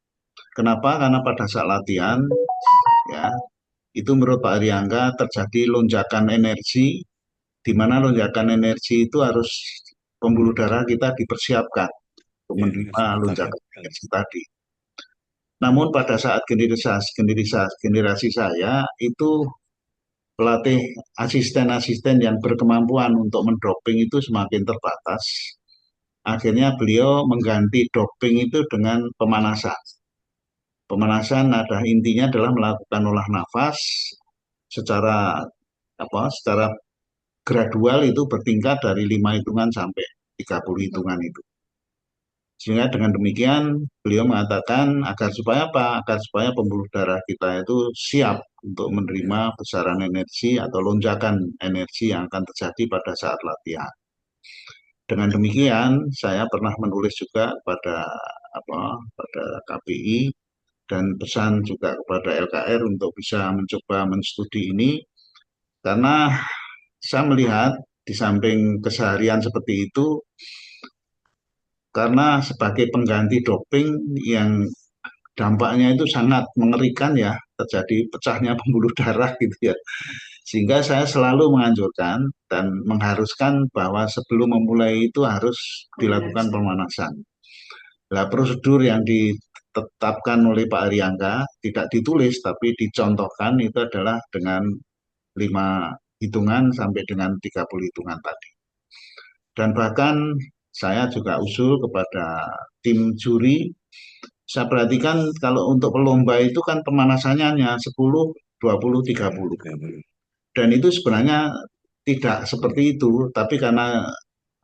Kenapa? Karena pada saat latihan ya itu menurut Pak Ariangga terjadi lonjakan energi di mana lonjakan energi itu harus pembuluh darah kita dipersiapkan untuk menerima lonjakan energi tadi. Namun pada saat generasi saya itu pelatih asisten-asisten yang berkemampuan untuk mendoping itu semakin terbatas. Akhirnya beliau mengganti doping itu dengan pemanasan. Pemanasan ada intinya adalah melakukan olah nafas secara secara gradual itu bertingkat dari 5 hitungan sampai 30 hitungan itu. Sehingga dengan demikian beliau mengatakan agar supaya apa? Agar supaya pembuluh darah kita itu siap untuk menerima besaran energi atau lonjakan energi yang akan terjadi pada saat latihan. Dengan demikian saya pernah menulis juga pada KPI dan pesan juga kepada LKR untuk bisa mencoba menstudi ini, karena saya melihat di samping keseharian seperti itu, karena sebagai pengganti doping yang dampaknya itu sangat mengerikan ya, terjadi pecahnya pembuluh darah gitu ya. Sehingga saya selalu menganjurkan dan mengharuskan bahwa sebelum memulai itu harus dilakukan pemanasan. Nah, prosedur yang ditetapkan oleh Pak Ariangga tidak ditulis tapi dicontohkan itu adalah dengan 5 hitungan sampai dengan 30 hitungan tadi. Dan bahkan saya juga usul kepada tim juri, saya perhatikan kalau untuk pelomba itu kan pemanasannya hanya 10, 20, 30. Dan itu sebenarnya tidak seperti itu, tapi karena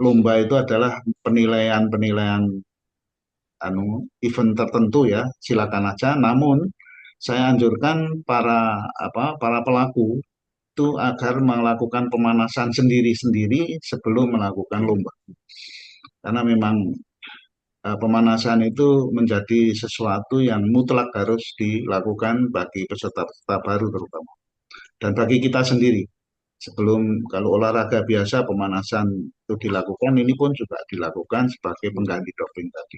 lomba itu adalah penilaian-penilaian event tertentu ya, silakan aja. Namun saya anjurkan para pelaku itu agar melakukan pemanasan sendiri-sendiri sebelum melakukan lomba. Karena memang pemanasan itu menjadi sesuatu yang mutlak harus dilakukan bagi peserta-peserta baru terutama. Dan bagi kita sendiri, sebelum kalau olahraga biasa pemanasan itu dilakukan, ini pun juga dilakukan sebagai pengganti doping tadi.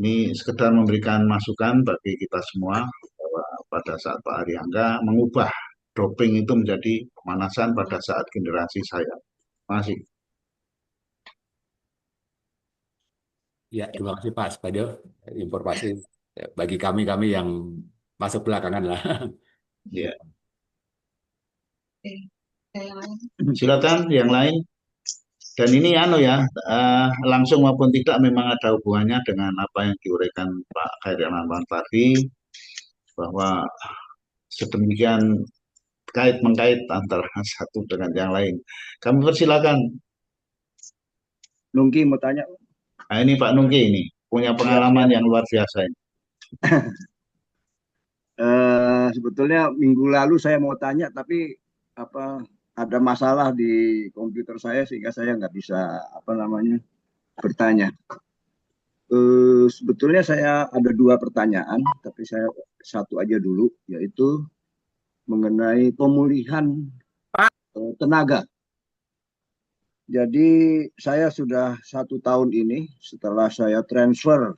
Ini sekedar memberikan masukan bagi kita semua bahwa pada saat Pak Ariangga mengubah doping itu menjadi pemanasan pada saat generasi saya. Terima kasih. Ya, terima kasih Pak Spadio. Informasi bagi kami yang masuk belakangan lah. Ya. Oke, yang lain. Silakan yang lain. Dan ini langsung maupun tidak memang ada hubungannya dengan apa yang diuraikan Pak Khairil Anwar tadi, bahwa sedemikian mengkait antara satu dengan yang lain. Kami persilakan. Nungki mau tanya. Nah, ini Pak Nungki ini punya pengalaman yang luar biasa ini. Sebetulnya minggu lalu saya mau tanya, tapi ada masalah di komputer saya sehingga saya nggak bisa bertanya. Sebetulnya saya ada 2 pertanyaan, tapi saya satu aja dulu, yaitu mengenai pemulihan tenaga. Jadi saya sudah 1 tahun ini setelah saya transfer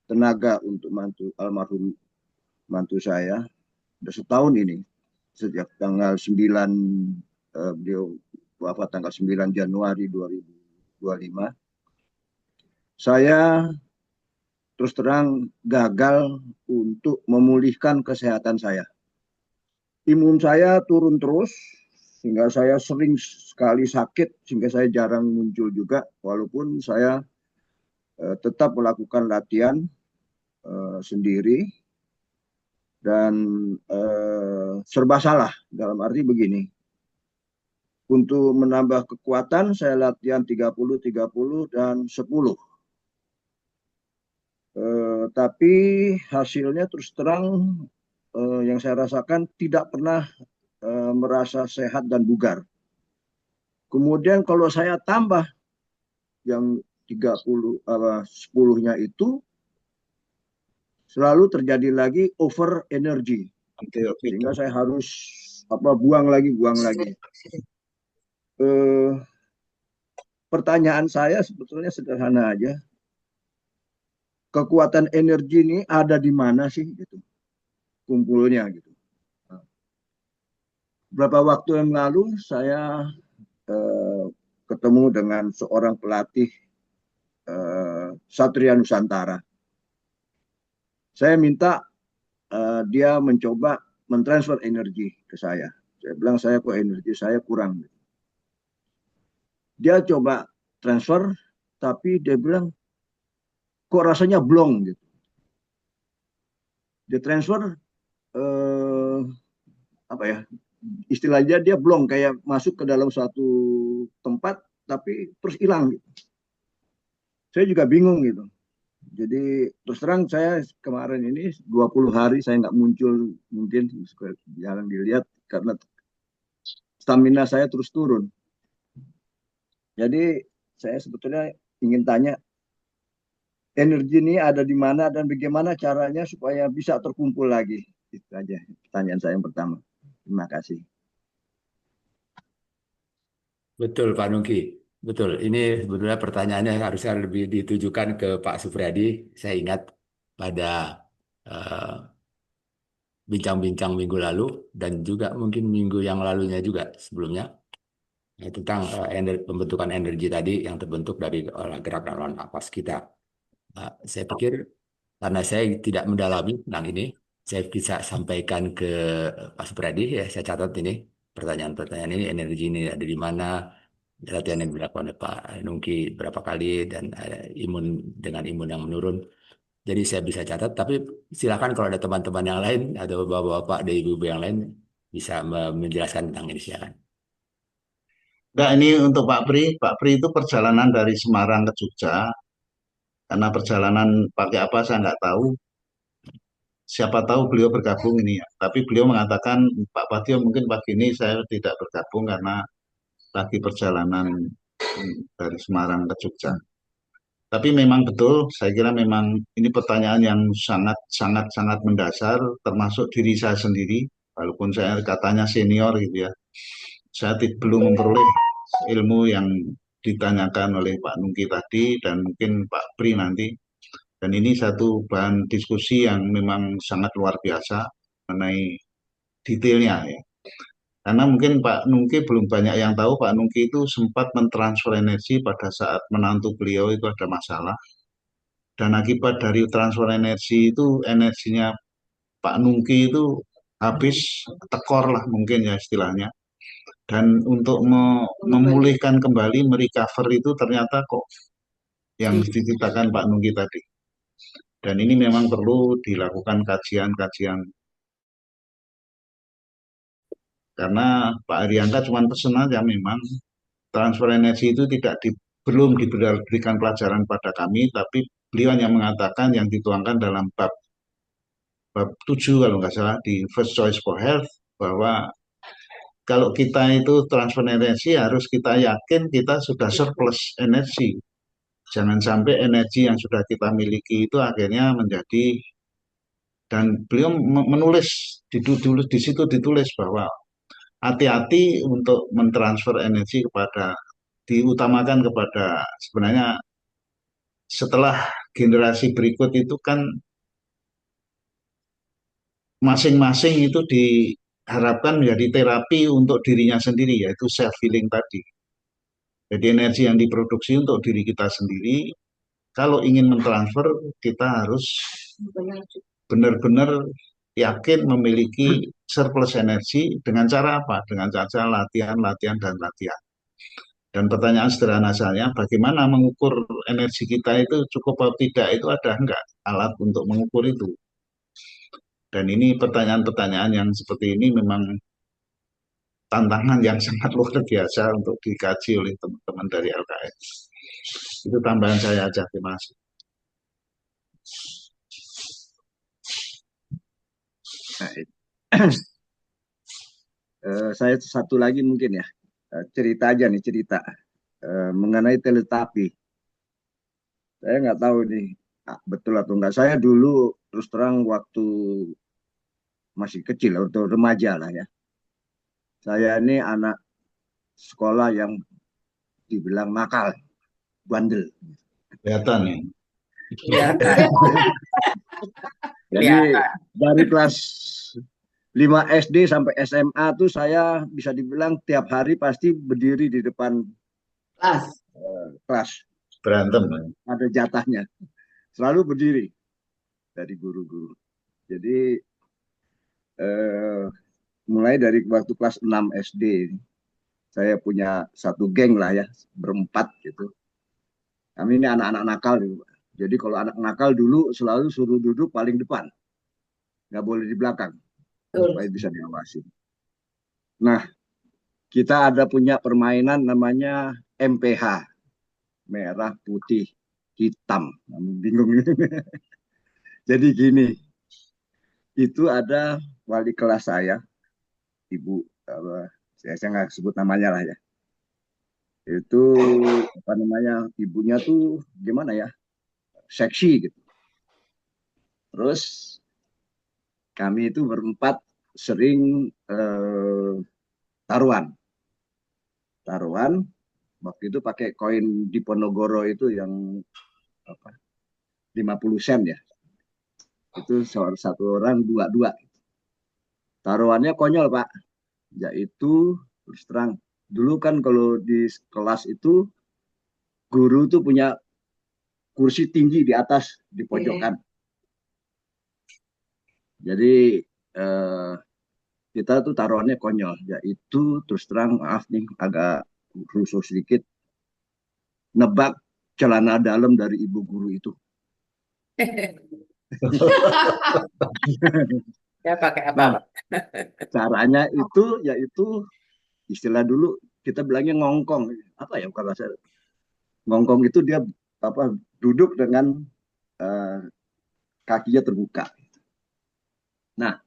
tenaga untuk almarhum mantu saya, sudah setahun ini, sejak tanggal 9, beliau wafat tanggal 9 Januari 2025. Saya terus terang gagal untuk memulihkan kesehatan saya. Imun saya turun terus, sehingga saya sering sekali sakit, sehingga saya jarang muncul juga, walaupun saya tetap melakukan latihan sendiri, dan serba salah, dalam arti begini. Untuk menambah kekuatan, saya latihan 30, 30, dan 10. Tapi hasilnya terus terang yang saya rasakan tidak pernah merasa sehat dan bugar. Kemudian kalau saya tambah yang 10-nya itu, selalu terjadi lagi over energy, sehingga saya harus buang lagi. Pertanyaan saya sebetulnya sederhana aja. Kekuatan energi ini ada di mana sih gitu, kumpulnya gitu. Beberapa waktu yang lalu saya ketemu dengan seorang pelatih Satria Nusantara. Saya minta dia mencoba mentransfer energi ke saya. Saya bilang, saya kok energi saya kurang. Dia coba transfer, tapi dia bilang kok rasanya blong gitu. Dia transfer istilahnya dia blong, kayak masuk ke dalam suatu tempat tapi terus hilang gitu. Saya juga bingung gitu. Jadi terus terang saya kemarin ini 20 hari saya nggak muncul, mungkin jarang dilihat karena stamina saya terus turun. Jadi saya sebetulnya ingin tanya, energi ini ada di mana dan bagaimana caranya supaya bisa terkumpul lagi. Itu aja pertanyaan saya yang pertama. Terima kasih. Betul, Pak Nungki. Betul. Ini sebetulnya pertanyaannya harusnya lebih ditujukan ke Pak Supriyadi. Saya ingat pada eh, bincang-bincang minggu lalu dan juga mungkin minggu yang lalunya juga sebelumnya tentang pembentukan energi tadi yang terbentuk dari gerak dan lawan napas kita. Saya pikir karena saya tidak mendalami tentang ini, saya bisa sampaikan ke Pak Supriyadi ya. Saya catat ini pertanyaan-pertanyaan ini, energi ini ada di mana, latihan yang dilakukan oleh Pak Nungki berapa kali dan imun dengan imun yang menurun. Jadi saya bisa catat, tapi silakan kalau ada teman-teman yang lain atau bapak-bapak dan ibu-ibu yang lain bisa menjelaskan tentang ini silakan. Nah, ini untuk Pak Pri. Pak Pri itu perjalanan dari Semarang ke Jogja. Karena perjalanan pakai apa saya nggak tahu. Siapa tahu beliau bergabung ini ya. Tapi beliau mengatakan, Pak Patio mungkin pagi ini saya tidak bergabung karena lagi perjalanan dari Semarang ke Jogja. Tapi memang betul, saya kira memang ini pertanyaan yang sangat sangat sangat mendasar, termasuk diri saya sendiri, walaupun saya katanya senior gitu ya. Saya belum memperoleh ilmu yang ditanyakan oleh Pak Nungki tadi dan mungkin Pak Pri nanti. Dan ini satu bahan diskusi yang memang sangat luar biasa mengenai detailnya ya. Karena mungkin Pak Nungki belum banyak yang tahu, Pak Nungki itu sempat mentransfer energi pada saat menantu beliau itu ada masalah. Dan akibat dari transfer energi itu, energinya Pak Nungki itu habis, tekor lah mungkin ya istilahnya. Dan untuk memulihkan kembali, merecover itu ternyata kok yang diceritakan Pak Nungki tadi. Dan ini memang perlu dilakukan kajian-kajian. Karena Pak Arianta cuma pesen aja memang transfer energi itu belum diberikan pelajaran pada kami, tapi beliau hanya mengatakan yang dituangkan dalam bab 7 kalau nggak salah di First Choice for Health, bahwa kalau kita itu transfer energi harus kita yakin kita sudah surplus energi. Jangan sampai energi yang sudah kita miliki itu akhirnya menjadi, dan beliau menulis di situ ditulis bahwa hati-hati untuk mentransfer energi diutamakan kepada, sebenarnya setelah generasi berikut itu kan masing-masing itu diharapkan menjadi terapi untuk dirinya sendiri, yaitu self healing tadi. Jadi energi yang diproduksi untuk diri kita sendiri, kalau ingin mentransfer kita harus benar-benar yakin memiliki surplus energi dengan cara apa? Dengan cara latihan, latihan, dan latihan. Dan pertanyaan sederhana saya, bagaimana mengukur energi kita itu cukup atau tidak, itu ada enggak alat untuk mengukur itu? Dan ini pertanyaan-pertanyaan yang seperti ini memang tantangan yang sangat luar biasa untuk dikaji oleh teman-teman dari LKS. Itu tambahan saya aja, terima kasih. Saya satu lagi mungkin ya, cerita aja nih, cerita mengenai teleterapi. Saya nggak tahu nih betul atau enggak. Saya dulu terus terang waktu masih kecil atau remaja lah ya. Saya ini anak sekolah yang dibilang nakal, bandel. Kelihatan ya. Jadi dari kelas 5 SD sampai SMA tuh saya bisa dibilang tiap hari pasti berdiri di depan kelas. Berantem. Ada jatahnya. Selalu berdiri dari guru-guru. Jadi mulai dari waktu kelas 6 SD saya punya satu geng lah ya, berempat gitu. Kami ini anak-anak nakal gitu. Jadi kalau anak nakal dulu selalu suruh duduk paling depan. Nggak boleh di belakang. Supaya bisa diawasi. Nah, kita ada punya permainan namanya MPH. Merah, putih, hitam. Bingung. Jadi gini, itu ada wali kelas saya, ibu, saya nggak sebut namanya lah ya. Itu apa namanya, ibunya tuh gimana ya, seksi gitu. Terus kami itu berempat sering taruhan. Waktu itu pakai koin Diponegoro itu yang apa, 50 sen ya. Itu satu orang dua. Taruhannya konyol Pak, yaitu terus terang. Dulu kan kalau di kelas itu guru tuh punya kursi tinggi di atas di pojokan. Jadi kita tuh taruhannya konyol, yaitu terus terang maaf nih agak rusuh sedikit, nebak celana dalam dari ibu guru itu. Ya pakai apa, Nah, Pak? caranya itu yaitu istilah dulu kita bilangnya ngongkong. Apa ya bukan bahasa ngongkong itu dia apa duduk dengan kakinya terbuka. Nah,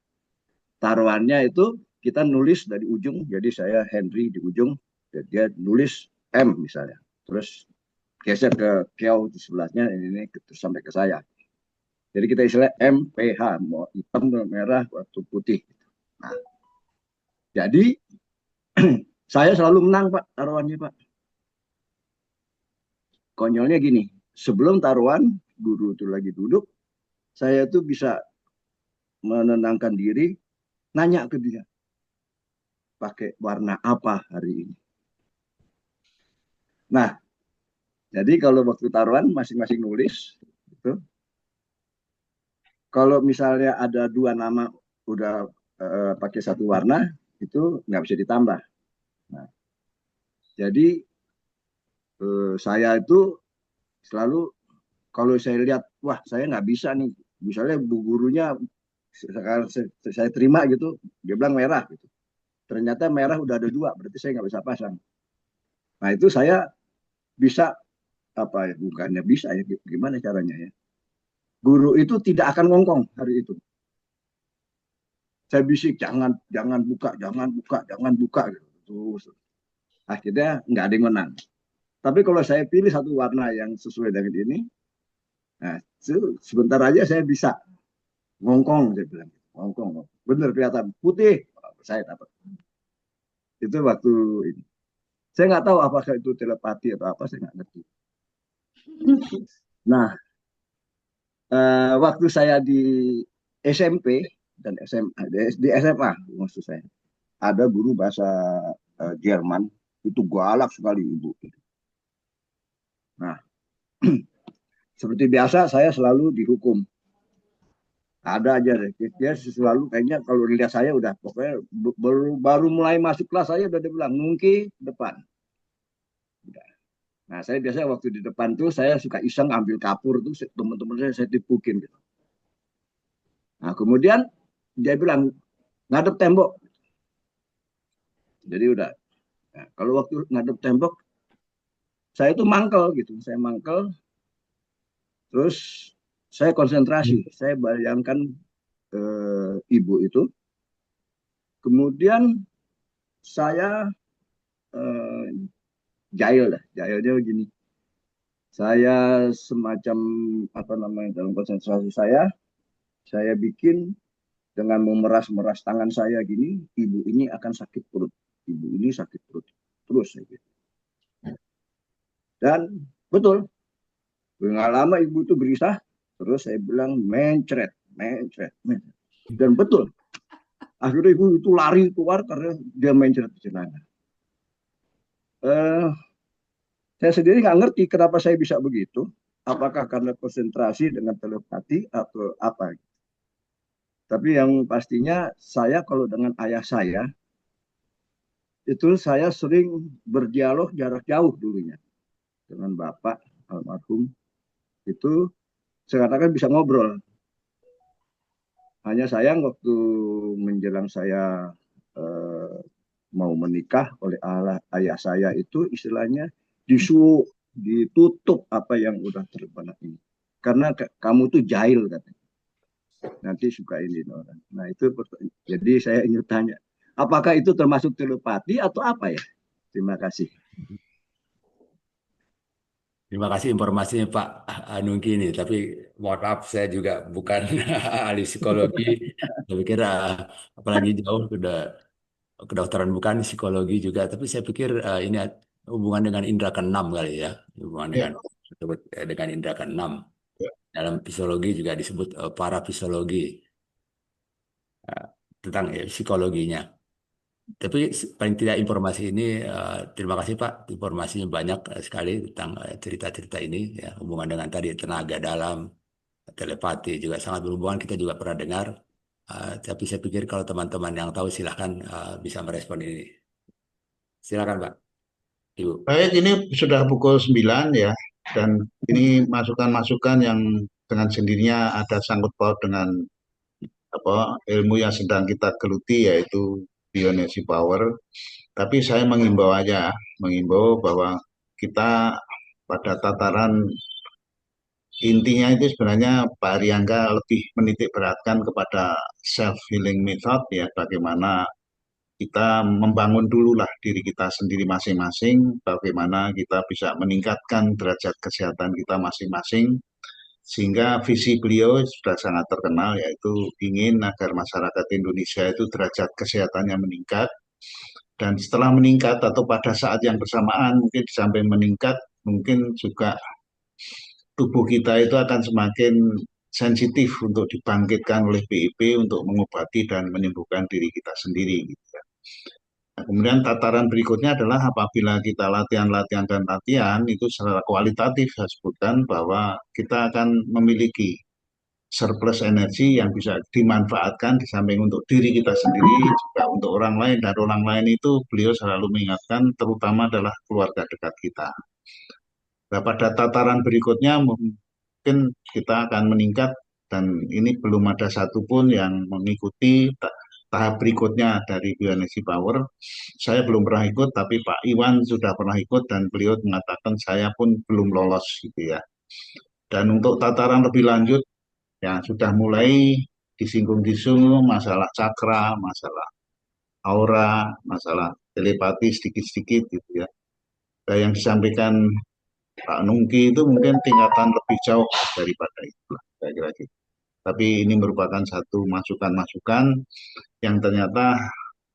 taruhannya itu kita nulis dari ujung, jadi saya Henry di ujung, dia nulis M misalnya, terus geser ke Keo di sebelahnya, ini terus sampai ke saya. Jadi kita istilah MPH, mau hitam, merah, atau putih. Nah, jadi saya selalu menang Pak taruhannya Pak. Konyolnya gini, sebelum taruhan guru itu lagi duduk, saya tuh bisa menenangkan diri, nanya ke dia, pakai warna apa hari ini. Nah, jadi kalau waktu taruhan masing-masing nulis, gitu. Kalau misalnya ada dua nama udah pakai satu warna, itu nggak bisa ditambah. Nah, jadi saya itu selalu kalau saya lihat, wah saya nggak bisa nih, misalnya bu gurunya sekarang saya terima gitu, dia bilang merah gitu. Ternyata merah udah ada dua, berarti saya nggak bisa pasang. Nah itu saya bisa apa ya, bukannya bisa ya, gimana caranya ya? Guru itu tidak akan ngongkong hari itu. Saya bisik, jangan buka, jangan buka gitu. Terus akhirnya nggak ada yang menang. Tapi kalau saya pilih satu warna yang sesuai dengan ini, nah sebentar aja saya bisa ngongkong, saya bilang ngongkong, bener kelihatan putih, saya dapat. Itu waktu ini. Saya nggak tahu apakah itu telepati atau apa, saya nggak ngerti. Nah, waktu saya di SMP dan SMA, di SMA maksud saya, ada guru bahasa Jerman, itu galak sekali ibu. Nah, seperti biasa saya selalu dihukum. Ada aja deh, dia selalu kayaknya kalau dilihat saya udah pokoknya baru mulai masuk kelas saya udah dia bilang nungki depan. Nah, saya biasanya waktu di depan tuh saya suka iseng ambil kapur tuh teman-teman saya tipukin gitu. Nah, kemudian dia bilang ngadep tembok. Jadi udah. Nah, kalau waktu ngadep tembok saya itu mangkel gitu. Saya mangkel terus saya konsentrasi. Saya bayangkan ibu itu. Kemudian saya jailnya begini. Saya semacam apa namanya dalam konsentrasi saya bikin dengan memeras tangan saya gini, ibu ini akan sakit perut. Ibu ini sakit perut. Terus saya gitu. Dan betul, nggak lama ibu itu berisah, terus saya bilang mencret. Dan betul, akhirnya ibu itu lari keluar karena dia mencret di celana. Saya sendiri nggak ngerti kenapa saya bisa begitu. Apakah karena konsentrasi dengan telepati atau apa? Tapi yang pastinya saya kalau dengan ayah saya, itu saya sering berdialog jarak jauh dulunya. Dengan bapak almarhum, itu seakan-akan bisa ngobrol. Hanya sayang waktu menjelang saya mau menikah oleh ayah saya itu istilahnya ditutup apa yang udah terbenak ini. Karena kamu tuh jahil katanya. Nanti suka ini orang. Nah itu jadi saya ingin tanya, apakah itu termasuk telepati atau apa ya? Terima kasih. Terima kasih informasinya Pak Nungki ini. Tapi mohon maaf saya juga bukan ahli psikologi. Saya pikir apalagi jauh sudah kedokteran bukan psikologi juga. Tapi saya pikir ini hubungan dengan indera keenam kali ya. Hubungan Ya, dengan indera keenam. ya. Dalam fisiologi juga disebut parafisiologi eh, tentang psikologinya. Tapi paling tidak informasi ini, terima kasih Pak, informasinya banyak sekali tentang cerita-cerita ini, ya, hubungan dengan tadi tenaga dalam, telepati juga sangat berhubungan, kita juga pernah dengar. Tapi saya pikir kalau teman-teman yang tahu silahkan bisa merespon ini. Silakan Pak, Ibu. Baik, ini sudah pukul 9 ya, dan ini masukan-masukan yang dengan sendirinya ada sangkut paut dengan ilmu yang sedang kita geluti yaitu bioenergy power. Tapi saya mengimbau bahwa kita pada tataran intinya itu sebenarnya Pak Ariangga lebih menitik beratkan kepada self healing method ya, bagaimana kita membangun dulu lah diri kita sendiri masing-masing, bagaimana kita bisa meningkatkan derajat kesehatan kita masing-masing, sehingga visi beliau sudah sangat terkenal, yaitu ingin agar masyarakat Indonesia itu derajat kesehatannya meningkat, dan setelah meningkat atau pada saat yang bersamaan mungkin sampai meningkat, mungkin juga tubuh kita itu akan semakin sensitif untuk dibangkitkan oleh BIP untuk mengobati dan menyembuhkan diri kita sendiri, gitu ya. Nah, kemudian tataran berikutnya adalah apabila kita latihan-latihan dan latihan itu secara kualitatif, saya sebutkan bahwa kita akan memiliki surplus energi yang bisa dimanfaatkan di samping untuk diri kita sendiri juga untuk orang lain, dan orang lain itu beliau selalu mengingatkan terutama adalah keluarga dekat kita. Nah, pada tataran berikutnya mungkin kita akan meningkat, dan ini belum ada satupun yang mengikuti tahap berikutnya dari bioenergy power. Saya belum pernah ikut, tapi Pak Iwan sudah pernah ikut dan beliau mengatakan saya pun belum lolos gitu ya. Dan untuk tataran lebih lanjut yang sudah mulai disinggung-disinggung masalah cakra, masalah aura, masalah telepati sedikit-sedikit gitu ya. Dan yang disampaikan Pak Nungki itu mungkin tingkatan lebih jauh daripada itu, saya kira gitu. Tapi ini merupakan satu masukan-masukan yang ternyata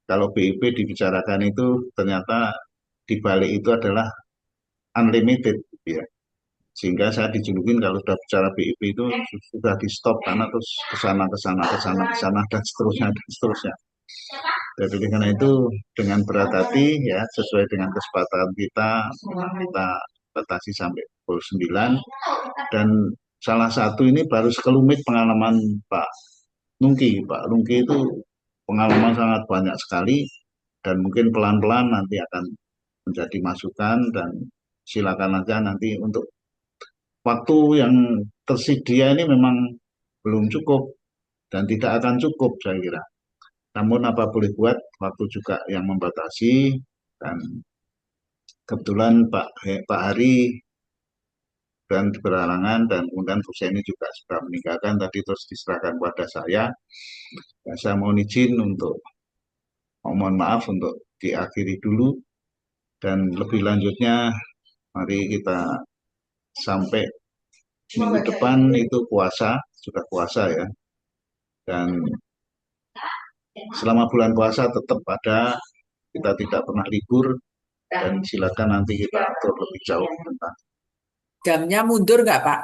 kalau BIP dibicarakan itu ternyata di balik itu adalah unlimited, gitu ya. Sehingga saya dijulukin kalau sudah bicara BIP itu sudah di stop karena terus kesana kesana kesana kesana dan seterusnya dan seterusnya. Jadi karena itu dengan berat hati ya, sesuai dengan kesepakatan kita batasi sampai pukul 9, dan salah satu ini baru sekelumit pengalaman Pak Nungki. Pak Nungki itu pengalaman sangat banyak sekali, dan mungkin pelan-pelan nanti akan menjadi masukan, dan silakan aja nanti untuk waktu yang tersedia ini memang belum cukup dan tidak akan cukup saya kira. Namun apa boleh buat, waktu juga yang membatasi, dan kebetulan Pak Hari dan berhalangan, dan kemudian Bu Seni juga sudah meninggalkan tadi terus diserahkan kepada saya. Dan saya mohon izin untuk mohon maaf untuk diakhiri dulu, dan lebih lanjutnya mari kita sampai minggu depan itu puasa, sudah puasa ya. Dan selama bulan puasa tetap ada, kita tidak pernah libur, dan silakan nanti kita atur lebih jauh tentang. Jamnya mundur nggak, Pak?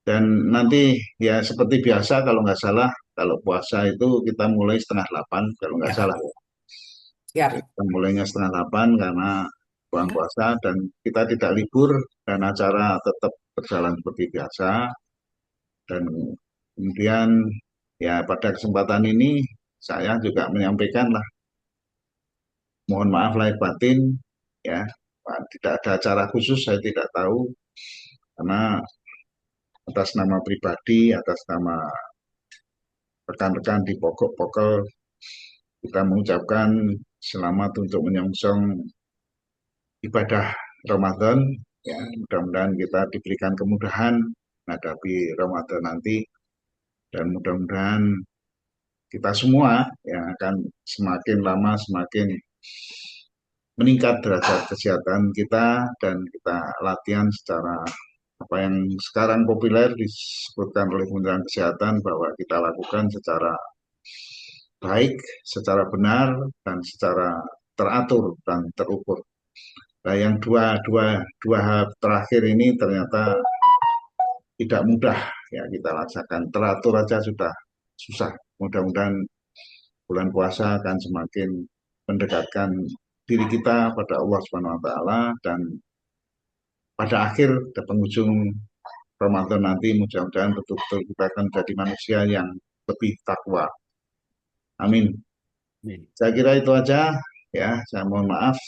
Dan nanti ya seperti biasa kalau nggak salah, kalau puasa itu kita mulai 7:30 kalau nggak salah ya. Ya. Kita mulainya 7:30 karena bulan puasa, dan kita tidak libur, dan acara tetap berjalan seperti biasa. Dan kemudian ya pada kesempatan ini saya juga menyampaikan lah, mohon maaf lahir batin ya, tidak ada acara khusus, saya tidak tahu, karena atas nama pribadi, atas nama rekan-rekan di pokok-pokok, kita mengucapkan selamat untuk menyongsong ibadah Ramadan ya. Mudah-mudahan kita diberikan kemudahan menghadapi Ramadan nanti, dan mudah-mudahan kita semua yang akan semakin lama semakin meningkat derajat kesehatan kita dan kita latihan secara apa yang sekarang populer disebutkan oleh Kementerian Kesehatan bahwa kita lakukan secara baik, secara benar, dan secara teratur dan terukur. Nah, yang dua hal terakhir ini ternyata tidak mudah ya kita laksanakan. Teratur aja sudah susah. Mudah-mudahan bulan puasa akan semakin mendekatkan diri kita pada Allah Subhanahu wa taala, dan pada akhir dan penghujung Ramadan nanti mudah-mudahan betul-betul kita akan menjadi manusia yang lebih takwa. Amin. Amin. Saya kira itu aja ya. Saya mohon maaf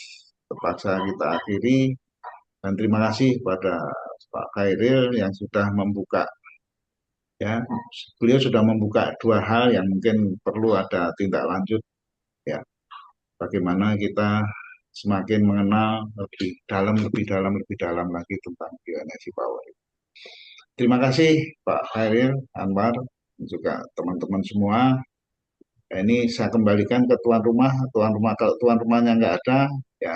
terpaksa kita akhiri, dan terima kasih kepada Pak Khairil yang sudah membuka ya. Beliau sudah membuka dua hal yang mungkin perlu ada tindak lanjut ya. Bagaimana kita semakin mengenal lebih dalam lagi tentang bioenergi power. Terima kasih Pak Khairil Anwar dan juga teman-teman semua. Nah, ini saya kembalikan ke tuan rumah. Kalau tuan rumahnya nggak ada, ya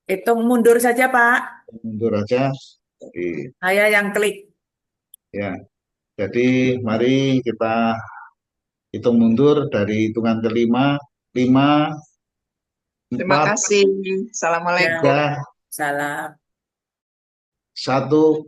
Hitung mundur saja, Pak. mundur aja. Jadi, Saya yang klik. ya, jadi mari kita hitung mundur dari hitungan kelima. 5, Terima 4, kasih. Assalamualaikum. 3, Salam. 1.